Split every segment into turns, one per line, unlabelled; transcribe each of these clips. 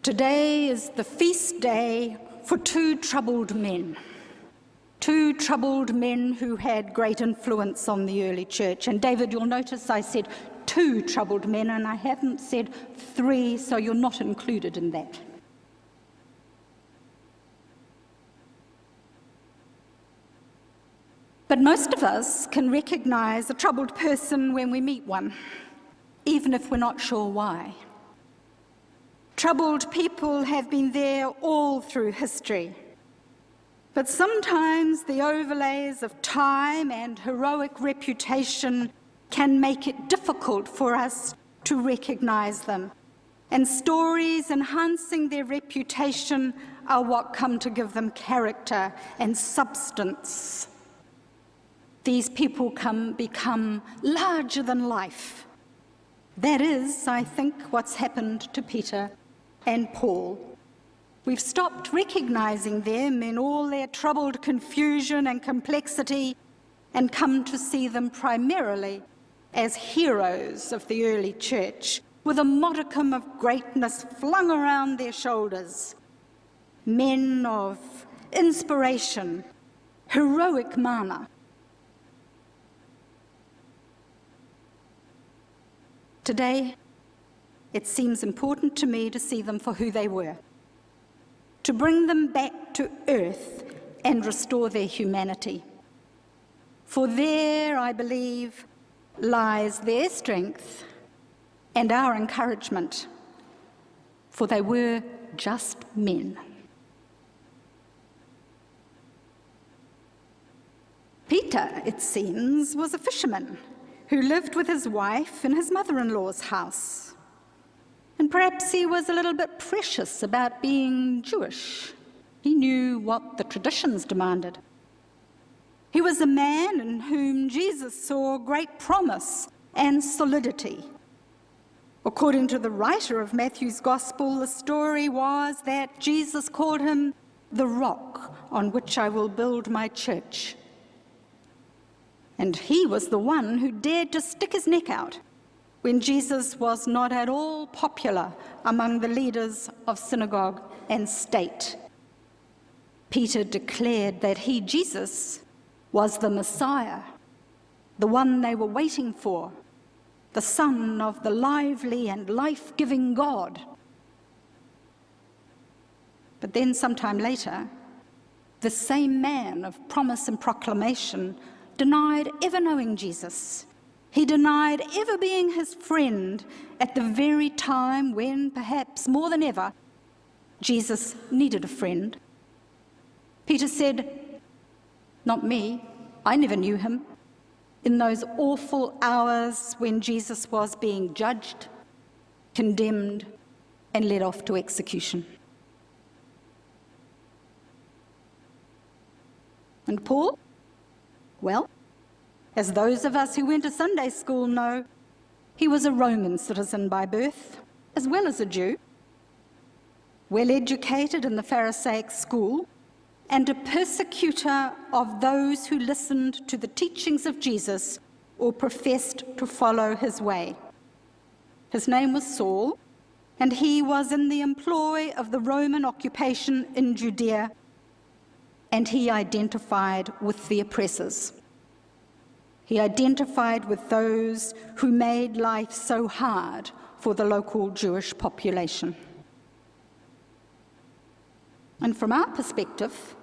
Today is the feast day for two troubled men who had great influence on the early church. And David, you'll notice I said two troubled men, and I haven't said three, so you're not included in that. But most of us can recognize a troubled person when we meet one, even if we're not sure why. Troubled people have been there all through history. But sometimes the overlays of time and heroic reputation can make it difficult for us to recognize them. And stories enhancing their reputation are what come to give them character and substance. These people become larger than life. That is, I think, what's happened to Peter and Paul. We've stopped recognizing them in all their troubled confusion and complexity and come to see them primarily as heroes of the early church, with a modicum of greatness flung around their shoulders. Men of inspiration, heroic mana. Today, it seems important to me to see them for who they were, to bring them back to earth and restore their humanity. For there, I believe, lies their strength and our encouragement, for they were just men. Peter, it seems, was a fisherman who lived with his wife in his mother-in-law's house. And perhaps he was a little bit precious about being Jewish. He knew what the traditions demanded. He was a man in whom Jesus saw great promise and solidity. According to the writer of Matthew's Gospel, the story was that Jesus called him the rock on which I will build my church. And he was the one who dared to stick his neck out when Jesus was not at all popular among the leaders of synagogue and state. Peter declared that he, Jesus, was the Messiah, the one they were waiting for, the Son of the lively and life-giving God. But then sometime later, the same man of promise and proclamation denied ever knowing Jesus. He denied ever being his friend at the very time when, perhaps more than ever, Jesus needed a friend. Peter said, "Not me, I never knew him," in those awful hours when Jesus was being judged, condemned, and led off to execution. And Paul? Well, as those of us who went to Sunday school know, he was a Roman citizen by birth, as well as a Jew, well educated in the Pharisaic school, and a persecutor of those who listened to the teachings of Jesus or professed to follow his way. His name was Saul, and he was in the employ of the Roman occupation in Judea, and he identified with the oppressors. He identified with those who made life so hard for the local Jewish population. And from our perspective,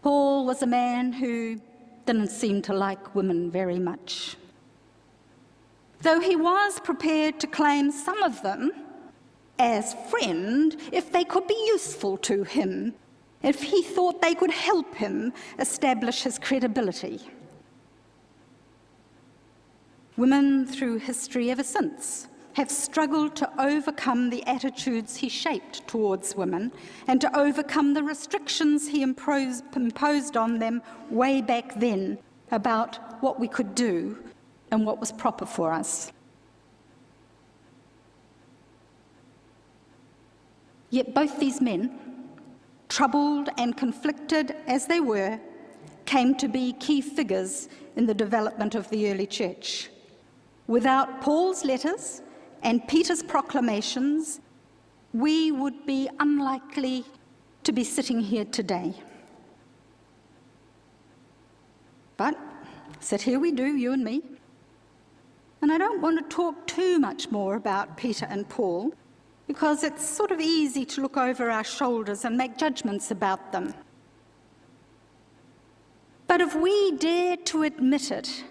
Paul was a man who didn't seem to like women very much. Though he was prepared to claim some of them as friend if they could be useful to him, if he thought they could help him establish his credibility. Women through history ever since have struggled to overcome the attitudes he shaped towards women and to overcome the restrictions he imposed on them way back then about what we could do and what was proper for us. Yet both these men, troubled and conflicted as they were, came to be key figures in the development of the early church. Without Paul's letters and Peter's proclamations, we would be unlikely to be sitting here today. But sit here we do, you and me. And I don't want to talk too much more about Peter and Paul, because it's sort of easy to look over our shoulders and make judgments about them. But if we dare to admit it,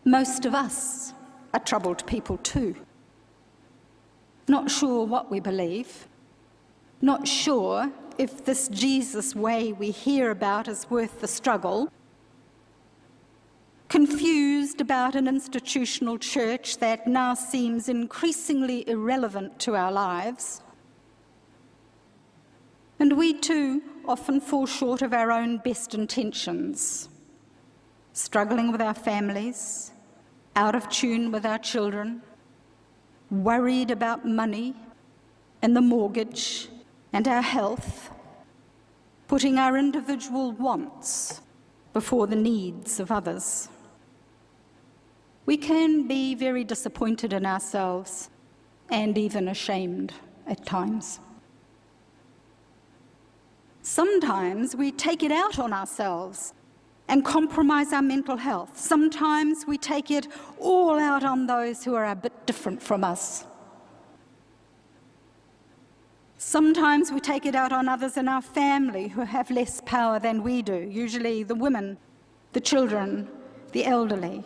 most of us are troubled people too. Not sure what we believe, not sure if this Jesus way we hear about is worth the struggle, confused about an institutional church that now seems increasingly irrelevant to our lives. And we too often fall short of our own best intentions, struggling with our families, out of tune with our children, worried about money and the mortgage and our health, putting our individual wants before the needs of others. We can be very disappointed in ourselves and even ashamed at times. Sometimes we take it out on ourselves and compromise our mental health. Sometimes we take it all out on those who are a bit different from us. Sometimes we take it out on others in our family who have less power than we do, usually the women, the children, the elderly.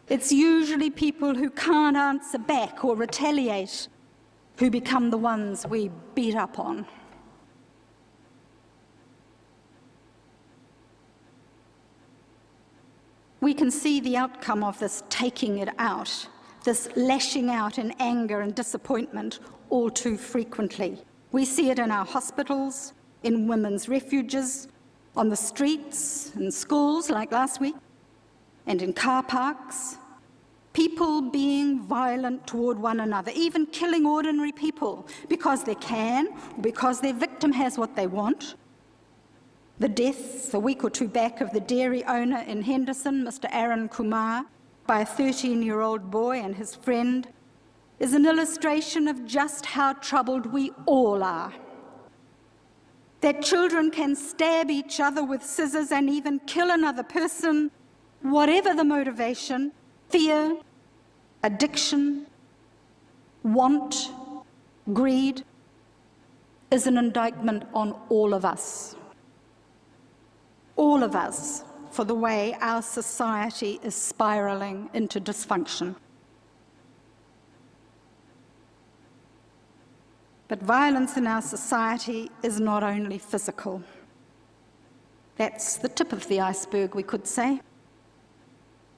It's usually people who can't answer back or retaliate who become the ones we beat up on. We can see the outcome of this taking it out, this lashing out in anger and disappointment all too frequently. We see it in our hospitals, in women's refuges, on the streets, in schools like last week, and in car parks. People being violent toward one another, even killing ordinary people because they can, or because their victim has what they want. The death a week or two back of the dairy owner in Henderson, Mr. Aaron Kumar, by a 13-year-old boy and his friend, is an illustration of just how troubled we all are. That children can stab each other with scissors and even kill another person, whatever the motivation, fear, addiction, want, greed, is an indictment on all of us. All of us, for the way our society is spiraling into dysfunction. But violence in our society is not only physical. That's the tip of the iceberg, we could say.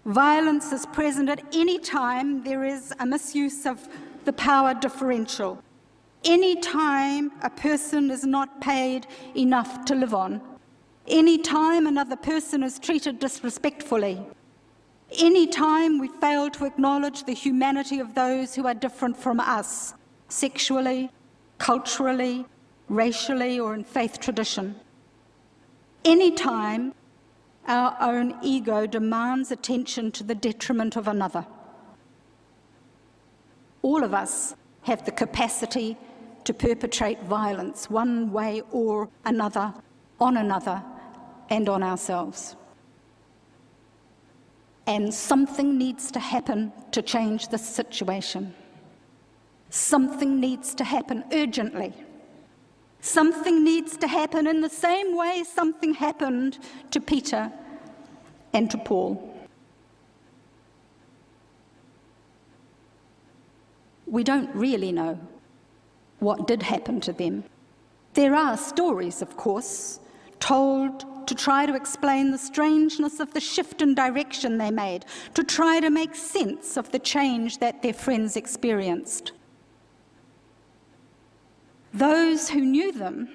Violence is present at any time there is a misuse of the power differential. Any time a person is not paid enough to live on. Any time another person is treated disrespectfully. Any time we fail to acknowledge the humanity of those who are different from us, sexually, culturally, racially, or in faith tradition. Any time our own ego demands attention to the detriment of another. All of us have the capacity to perpetrate violence one way or another, on another, and on ourselves. And something needs to happen to change this situation. Something needs to happen urgently. Something needs to happen in the same way something happened to Peter and to Paul. We don't really know what did happen to them. There are stories, of course, told to try to explain the strangeness of the shift in direction they made, to try to make sense of the change that their friends experienced. Those who knew them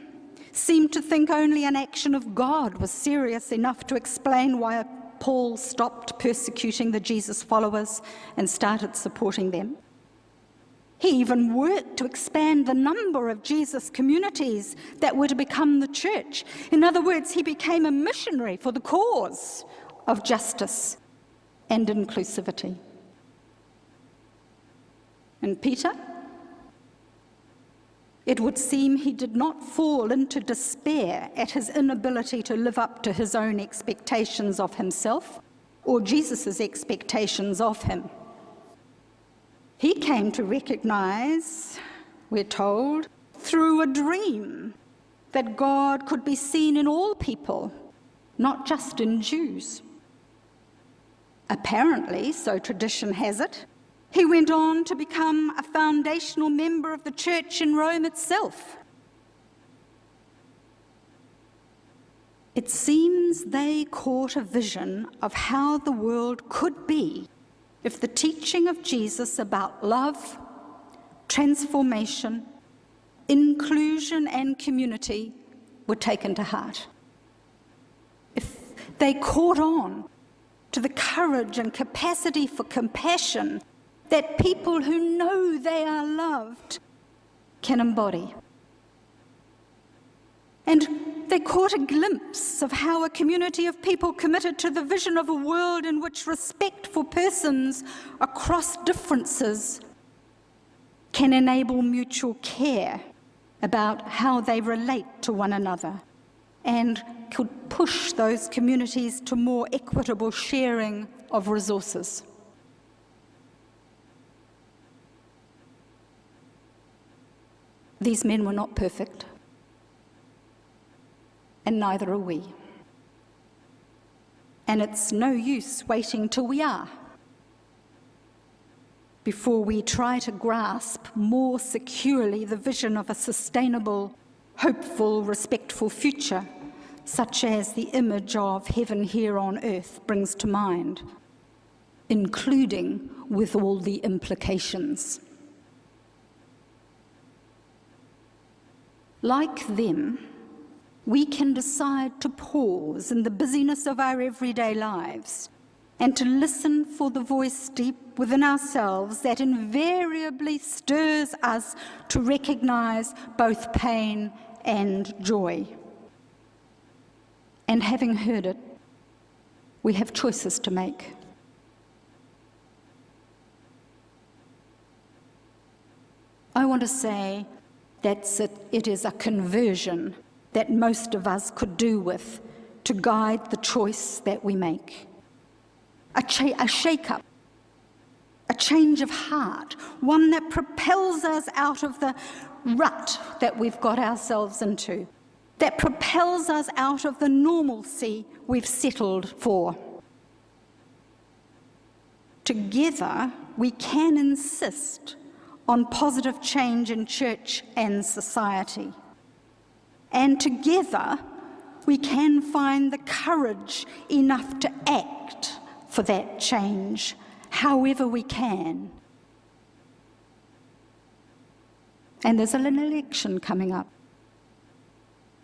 seemed to think only an action of God was serious enough to explain why Paul stopped persecuting the Jesus followers and started supporting them. He even worked to expand the number of Jesus communities that were to become the church. In other words, he became a missionary for the cause of justice and inclusivity. And Peter? It would seem he did not fall into despair at his inability to live up to his own expectations of himself or Jesus' expectations of him. He came to recognize, we're told, through a dream, that God could be seen in all people, not just in Jews. Apparently, so tradition has it, he went on to become a foundational member of the church in Rome itself. It seems they caught a vision of how the world could be if the teaching of Jesus about love, transformation, inclusion, and community were taken to heart. If they caught on to the courage and capacity for compassion that people who know they are loved can embody. And they caught a glimpse of how a community of people committed to the vision of a world in which respect for persons across differences can enable mutual care about how they relate to one another and could push those communities to more equitable sharing of resources. These men were not perfect, and neither are we. And it's no use waiting till we are before we try to grasp more securely the vision of a sustainable, hopeful, respectful future, such as the image of heaven here on earth brings to mind, including with all the implications. Like them, we can decide to pause in the busyness of our everyday lives and to listen for the voice deep within ourselves that invariably stirs us to recognize both pain and joy. And having heard it, we have choices to make. I want to say that it is a conversion that most of us could do with to guide the choice that we make. A shake-up, a change of heart, one that propels us out of the rut that we've got ourselves into, that propels us out of the normalcy we've settled for. Together, we can insist on positive change in church and society. And together, we can find the courage enough to act for that change, however we can. And there's an election coming up,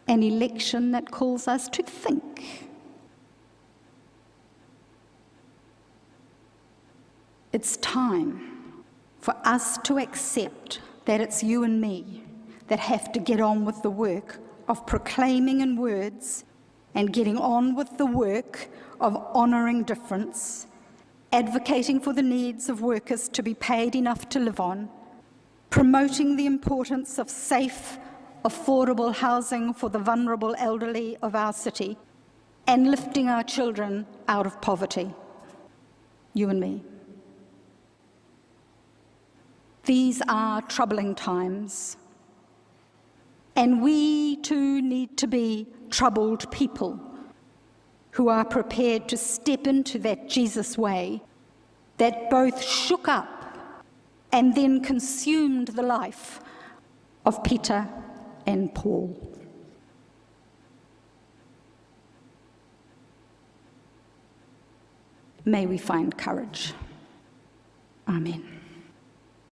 an election that calls us to think. It's time for us to accept that it's you and me that have to get on with the work of proclaiming in words and getting on with the work of honouring difference, advocating for the needs of workers to be paid enough to live on, promoting the importance of safe, affordable housing for the vulnerable elderly of our city, and lifting our children out of poverty. You and me. These are troubling times, and we too need to be troubled people who are prepared to step into that Jesus way that both shook up and then consumed the life of Peter and Paul. May we find courage. Amen.